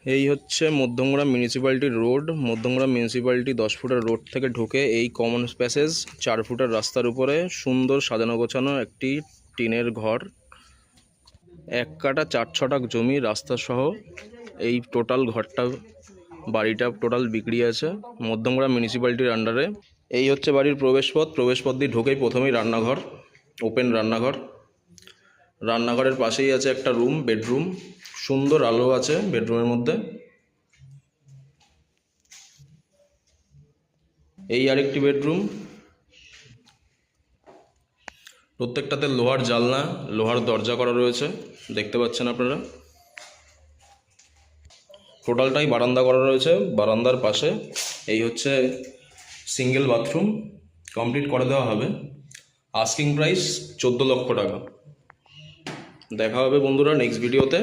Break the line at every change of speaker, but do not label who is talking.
এই হচ্ছে Madhyamgram মিউনিসিপ্যালিটির road. Madhyamgram municipality 10 ফুটের রোড থেকে ঢুকে এই কমন প্যাসেজ 4 ফুটের রাস্তার উপরে সুন্দর সাজানো গোছানো একটি টিনের ঘর, 1 কাঠা 4 ছটাক জমি রাস্তা সহ এই টোটাল ঘরটা বাড়িটা টোটাল বিক্রি আছে মধ্যমগ্রাম মিউনিসিপ্যালিটির আন্ডারে। এই হচ্ছে বাড়ির প্রবেশপথ দিয়ে ঢুকেই প্রথমেই রান্নাঘর, ওপেন রান্নাঘর। রান্নাঘরের পাশেই আছে একটা রুম, বেডরুম, সুন্দর আলো আছে বেডরুমের মধ্যে। এই আরেকটি বেডরুম, প্রত্যেকটাতে লোহার জানলা, লোহার দরজা করা রয়েছে, দেখতে পাচ্ছেন আপনারা। টোটালটাই বারান্দা করা রয়েছে। বারান্দার পাশে এই হচ্ছে সিঙ্গেল বাথরুম, কমপ্লিট করে দেওয়া হবে। আস্কিং প্রাইস 14 লক্ষ টাকা। দেখা হবে বন্ধুরা নেক্সট ভিডিওতে।